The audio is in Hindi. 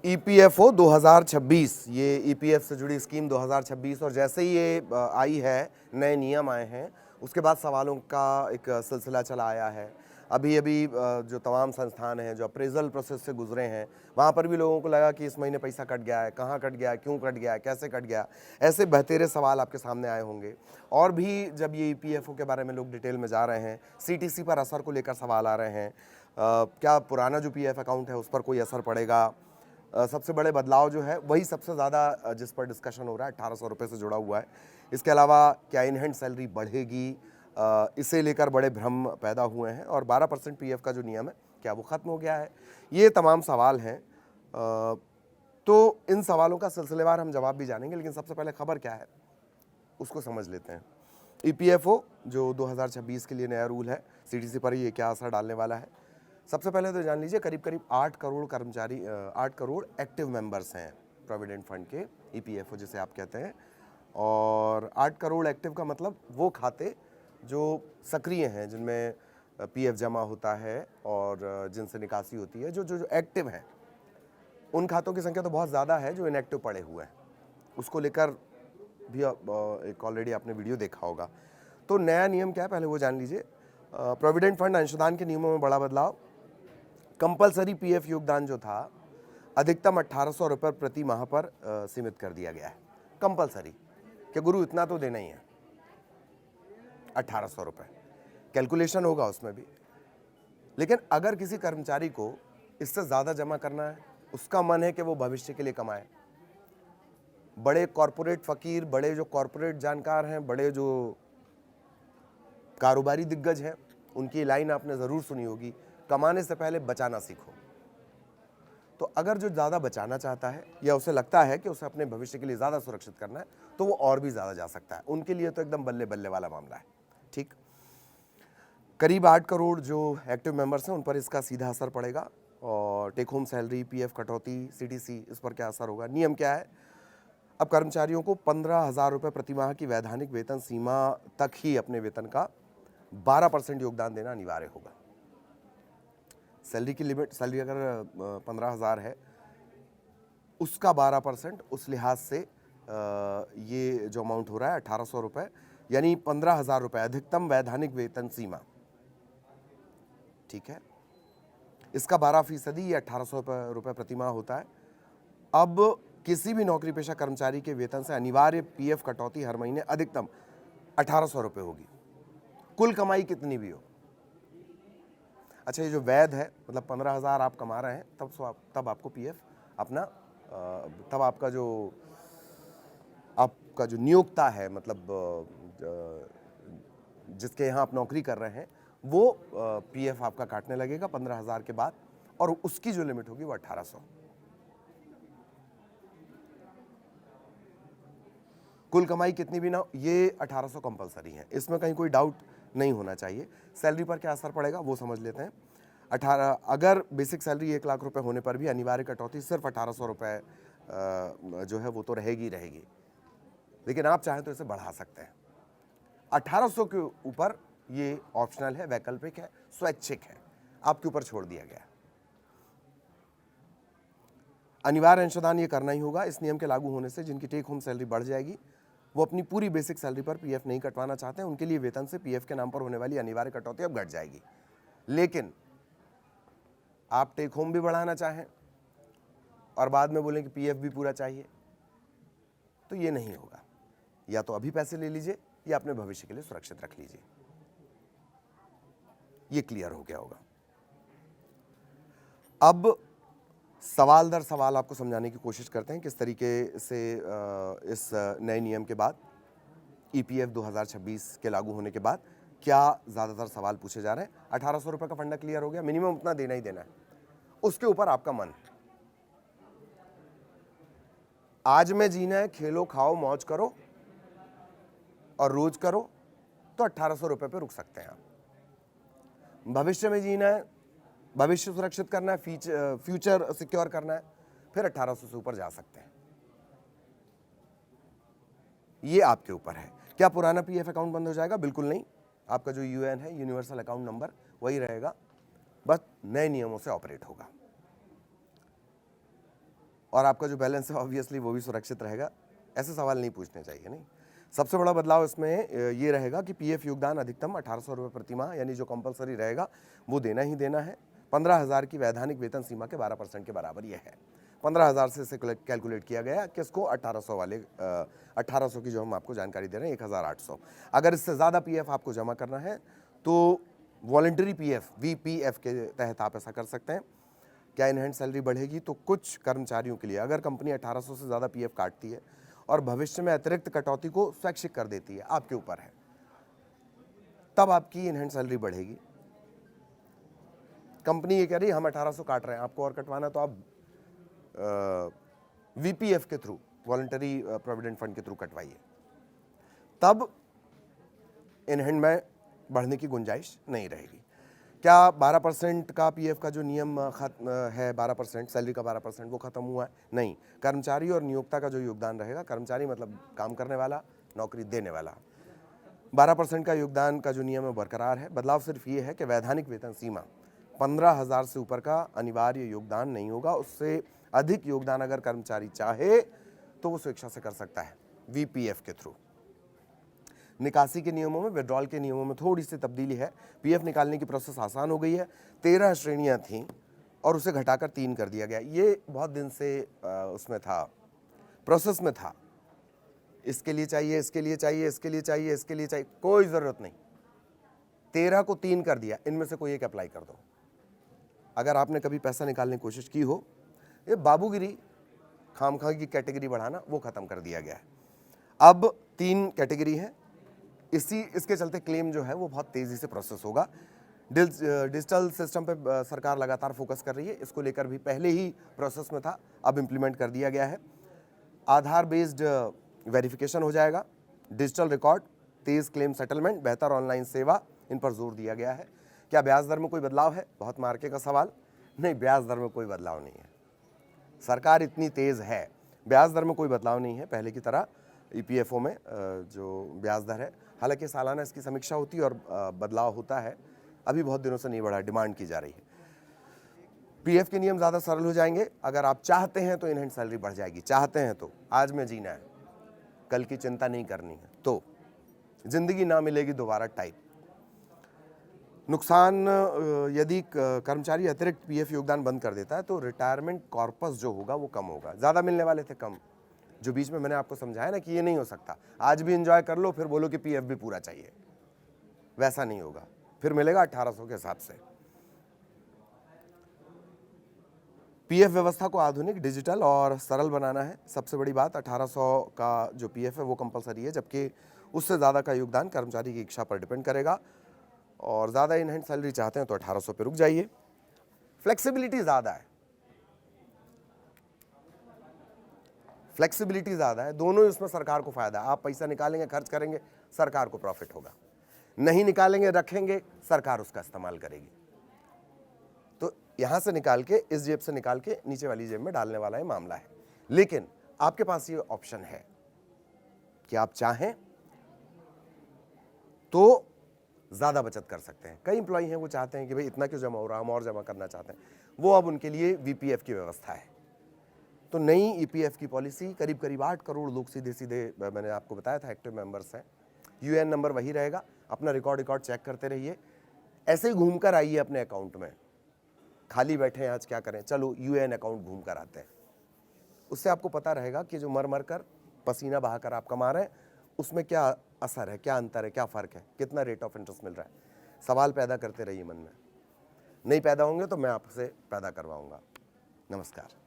ईपीएफओ 2026, ये ईपीएफ से जुड़ी स्कीम 2026, और जैसे ही ये आई है, नए नियम आए हैं, उसके बाद सवालों का एक सिलसिला चला आया है। अभी अभी जो तमाम संस्थान हैं जो अप्रेजल प्रोसेस से गुजरे हैं, वहाँ पर भी लोगों को लगा कि इस महीने पैसा कट गया है, कहाँ कट गया है, क्यों कट गया है, कैसे कट गया। ऐसे बहतेरे सवाल आपके सामने आए होंगे। और भी जब ये ईपीएफओ के बारे में लोग डिटेल में जा रहे हैं, सीटीसी पर असर को लेकर सवाल आ रहे हैं, क्या पुराना जो पीएफ अकाउंट है उस पर कोई असर पड़ेगा। सबसे बड़े बदलाव जो है वही सबसे ज़्यादा जिस पर डिस्कशन हो रहा है 1800 रुपये से जुड़ा हुआ है। इसके अलावा क्या इन हैंड सैलरी बढ़ेगी, इसे लेकर बड़े भ्रम पैदा हुए हैं। और 12% पीएफ का जो नियम है क्या वो ख़त्म हो गया है, ये तमाम सवाल हैं। तो इन सवालों का सिलसिलेवार हम जवाब भी जानेंगे, लेकिन सबसे पहले खबर क्या है उसको समझ लेते हैं। ईपीएफओ जो 2026 के लिए नया रूल है, सीटीसी पर ये क्या असर डालने वाला है। सबसे पहले तो जान लीजिए, करीब करीब 8 करोड़ कर्मचारी, 8 करोड़ एक्टिव मेंबर्स हैं प्रोविडेंट फंड के, ईपीएफओ जिसे आप कहते हैं। और 8 करोड़ एक्टिव का मतलब वो खाते जो सक्रिय हैं, जिनमें पीएफ जमा होता है और जिनसे निकासी होती है, जो जो जो एक्टिव हैं। उन खातों की संख्या तो बहुत ज़्यादा है जो इनएक्टिव पड़े हुए हैं, उसको लेकर भी एक ऑलरेडी आपने वीडियो देखा होगा। तो नया नियम क्या है पहले वो जान लीजिए। प्रोविडेंट फंड अंशदान के नियमों में बड़ा बदलाव। कंपलसरी पीएफ योगदान जो था अधिकतम 1800 रुपये प्रति माह पर सीमित कर दिया गया है। कंपलसरी कि गुरु इतना तो देना ही है, 1800 रुपये। कैलकुलेशन होगा उसमें भी, लेकिन अगर किसी कर्मचारी को इससे ज़्यादा जमा करना है, उसका मन है कि वो भविष्य के लिए कमाए, बड़े कॉरपोरेट फ़कीर, बड़े जो कॉरपोरेट जानकार हैं, बड़े जो कारोबारी दिग्गज हैं, उनकी लाइन आपने ज़रूर सुनी होगी, कमाने से पहले बचाना सीखो। तो अगर जो ज़्यादा बचाना चाहता है या उसे लगता है कि उसे अपने भविष्य के लिए ज़्यादा सुरक्षित करना है, तो वो और भी ज़्यादा जा सकता है। उनके लिए तो एकदम बल्ले बल्ले वाला मामला है। ठीक, करीब 8 करोड़ जो एक्टिव मेंबर्स हैं उन पर इसका सीधा असर पड़ेगा। और टेक होम सैलरी, पीएफ कटौती, सीटीसी, इस पर क्या असर होगा। नियम क्या है, अब कर्मचारियों को 15,000 रुपये प्रति माह की वैधानिक वेतन सीमा तक ही अपने वेतन का 12% योगदान देना अनिवार्य होगा। सैलरी की लिमिट, सैलरी अगर 15,000 है, उसका 12%, उस लिहाज से ये जो अमाउंट हो रहा है 1800 रुपये, यानी 15,000 रुपये अधिकतम वैधानिक वेतन सीमा। ठीक है, इसका 12% या 1800 रुपये प्रति माह होता है। अब किसी भी नौकरी पेशा कर्मचारी के वेतन से अनिवार्य पीएफ कटौती हर महीने अधिकतम 1800 रुपये होगी, कुल कमाई कितनी भी हो। अच्छा, ये जो वैध है, मतलब 15,000 आप कमा रहे हैं, तब आपको पीएफ अपना, तब आपका जो नियोक्ता है, मतलब जिसके यहाँ आप नौकरी कर रहे हैं, वो पीएफ आपका काटने लगेगा 15,000 के बाद, और उसकी जो लिमिट होगी वो 1800। कुल कमाई कितनी भी ना हो, ये 1800 कंपलसरी है, इसमें कहीं कोई डाउट नहीं होना चाहिए। सैलरी पर क्या असर पड़ेगा वो समझ लेते हैं। 18, अगर बेसिक सैलरी 1 लाख रुपए होने पर भी अनिवार्य कटौती सिर्फ 1800 रुपये जो है वो तो रहेगी, लेकिन आप चाहें तो इसे बढ़ा सकते हैं। 1800 के ऊपर ये ऑप्शनल है, वैकल्पिक है, स्वैच्छिक है, आपके ऊपर छोड़ दिया गया है। अनिवार्य अंशदान ये करना ही होगा। इस नियम के लागू होने से जिनकी टेक होम सैलरी बढ़ जाएगी, वो अपनी पूरी बेसिक सैलरी पर पीएफ नहीं कटवाना चाहते हैं, उनके लिए वेतन से पीएफ के नाम पर होने वाली अनिवार्य कटौती अब घट जाएगी। लेकिन आप टेक होम भी बढ़ाना चाहें और बाद में बोलें कि पीएफ भी पूरा चाहिए, तो ये नहीं होगा। या तो अभी पैसे ले लीजिए या अपने भविष्य के लिए सुरक्षित रख लीजिए। ये क्लियर हो गया होगा। अब सवाल दर सवाल आपको समझाने की कोशिश करते हैं किस तरीके से इस नए नियम के बाद, ईपीएफ 2026 के लागू होने के बाद क्या ज़्यादातर सवाल पूछे जा रहे हैं। 1800 रुपये का फंडा क्लियर हो गया, मिनिमम उतना देना ही देना है, उसके ऊपर आपका मन। आज में जीना है, खेलो खाओ मौज करो और रोज करो, तो 1800 रुपये पे रुक सकते हैं आप। भविष्य में जीना है, भविष्य सुरक्षित करना है, फ्यूचर सिक्योर करना है, फिर 1800 से ऊपर जा सकते हैं। ये आपके ऊपर है। क्या पुराना पीएफ अकाउंट बंद हो जाएगा? बिल्कुल नहीं। आपका जो यूएन है, यूनिवर्सल अकाउंट नंबर, वही रहेगा, बस नए नियमों से ऑपरेट होगा। और आपका जो बैलेंस है ऑब्वियसली वो भी सुरक्षित रहेगा। ऐसे सवाल नहीं पूछने चाहिए। नहीं, सबसे बड़ा बदलाव इसमें ये रहेगा कि पीएफ योगदान अधिकतम 1800 रुपये प्रति माह यानी जो कंपलसरी रहेगा वो देना ही देना है। 15,000 की वैधानिक वेतन सीमा के 12% के बराबर ये है। 15,000 से इसे कैलकुलेट किया गया, किसको? 1800 वाले 1800 की जो हम आपको जानकारी दे रहे हैं 1800। अगर इससे ज़्यादा पीएफ आपको जमा करना है तो वॉलंटरी पीएफ वीपीएफ के तहत आप ऐसा कर सकते हैं। क्या इन हैंड सैलरी बढ़ेगी? तो कुछ कर्मचारियों के लिए अगर कंपनी 1800 से ज़्यादा पीएफ काटती है और भविष्य में अतिरिक्त कटौती को स्वैच्छिक कर देती है, आपके ऊपर है, तब आपकी इन हैंड सैलरी बढ़ेगी। कंपनी ये कह रही है हम 1800 काट रहे हैं, आपको और कटवाना तो आप वीपीएफ के थ्रू, वॉलंटरी प्रोविडेंट फंड के थ्रू कटवाइए, तब इन हैंड में बढ़ने की गुंजाइश नहीं रहेगी। क्या 12% का पीएफ का जो नियम है 12% सैलरी का 12% वो खत्म हुआ है? नहीं, कर्मचारी और नियोक्ता का जो योगदान रहेगा, कर्मचारी मतलब काम करने वाला, नौकरी देने वाला, 12% का योगदान का जो नियम है बरकरार है। बदलाव सिर्फ ये है कि वैधानिक वेतन सीमा 15,000 से ऊपर का अनिवार्य योगदान नहीं होगा। उससे अधिक योगदान अगर कर्मचारी चाहे तो वो स्वेच्छा से कर सकता है वीपीएफ के थ्रू। निकासी के नियमों में, विड्रॉल के नियमों में थोड़ी सी तब्दीली है। पीएफ निकालने की प्रोसेस आसान हो गई है। 13 श्रेणियां थीं और उसे घटाकर 3 कर दिया गया। ये बहुत दिन से उसमें था, प्रोसेस में था, इसके लिए चाहिए, इसके लिए चाहिए, इसके लिए चाहिए, इसके लिए चाहिए, कोई ज़रूरत नहीं। 13 को 3 कर दिया, इनमें से कोई एक अप्लाई कर दो। अगर आपने कभी पैसा निकालने की कोशिश की हो, ये बाबूगिरी, खामखा की कैटेगरी बढ़ाना, वो ख़त्म कर दिया गया है। अब 3 कैटेगरी है। इसके चलते क्लेम जो है वो बहुत तेज़ी से प्रोसेस होगा। डिजिटल सिस्टम पे सरकार लगातार फोकस कर रही है। इसको लेकर भी पहले ही प्रोसेस में था, अब इम्प्लीमेंट कर दिया गया है। आधार बेस्ड वेरिफिकेशन हो जाएगा, डिजिटल रिकॉर्ड, तेज़ क्लेम सेटलमेंट, बेहतर ऑनलाइन सेवा, इन पर जोर दिया गया है। क्या ब्याज दर में कोई बदलाव है? बहुत मार्के का सवाल। नहीं, ब्याज दर में कोई बदलाव नहीं है। सरकार इतनी तेज़ है, ब्याज दर में कोई बदलाव नहीं है पहले की तरह। ईपीएफओ में जो ब्याज दर है, हालांकि सालाना इसकी समीक्षा होती है और बदलाव होता है, अभी बहुत दिनों से नहीं बढ़ा, डिमांड की जा रही है। पीएफ के नियम ज़्यादा सरल हो जाएंगे। अगर आप चाहते हैं तो इन हैंड सैलरी बढ़ जाएगी, चाहते हैं तो। आज में जीना है, कल की चिंता नहीं करनी है, तो जिंदगी ना मिलेगी दोबारा टाइप। नुकसान, यदि कर्मचारी अतिरिक्त पीएफ योगदान बंद कर देता है तो रिटायरमेंट कॉर्पस जो होगा वो कम होगा। ज़्यादा मिलने वाले थे, कम। जो बीच में मैंने आपको समझाया ना कि ये नहीं हो सकता, आज भी एंजॉय कर लो फिर बोलो कि पीएफ भी पूरा चाहिए, वैसा नहीं होगा। फिर मिलेगा 1800 के हिसाब से। पीएफ व्यवस्था को आधुनिक, डिजिटल और सरल बनाना है। सबसे बड़ी बात, 1800 का जो पीएफ है वो कंपलसरी है, जबकि उससे ज़्यादा का योगदान कर्मचारी की इच्छा पर डिपेंड करेगा। और ज़्यादा इन हैंड सैलरी चाहते हैं तो 1800 पे रुक जाइए। फ्लेक्सिबिलिटी ज़्यादा है, फ्लेक्सिबिलिटी ज़्यादा है, दोनों ही उसमें सरकार को फ़ायदा है। आप पैसा निकालेंगे, खर्च करेंगे, सरकार को प्रॉफिट होगा। नहीं निकालेंगे, रखेंगे, सरकार उसका इस्तेमाल करेगी। तो यहाँ से निकाल के, इस जेब से निकाल के नीचे वाली जेब में डालने वाला ये मामला है। लेकिन आपके पास ये ऑप्शन है कि आप चाहें तो ज़्यादा बचत कर सकते हैं। कई एम्प्लॉई हैं वो चाहते हैं कि भाई इतना क्यों जमा हो रहा है, हम और जमा करना चाहते हैं। वो अब उनके लिए वीपीएफ की व्यवस्था है। तो नई ईपीएफ की पॉलिसी, करीब करीब 8 करोड़ लोग सीधे सीधे, मैंने आपको बताया था, एक्टिव मेंबर्स हैं। यूएएन नंबर वही रहेगा, अपना रिकॉर्ड चेक करते रहिए। ऐसे ही घूम कर आइए अपने अकाउंट में, खाली बैठे हैं आज क्या करें, चलो यूएएन अकाउंट घूम कर आते हैं। उससे आपको पता रहेगा कि जो मर मर कर, पसीना बहाकर आप कमा रहे हैं, उसमें क्या असर है, क्या अंतर है, क्या फ़र्क है, कितना रेट ऑफ इंटरेस्ट मिल रहा है। सवाल पैदा करते रहिए मन में, नहीं पैदा होंगे तो मैं आपसे पैदा करवाऊंगा। नमस्कार।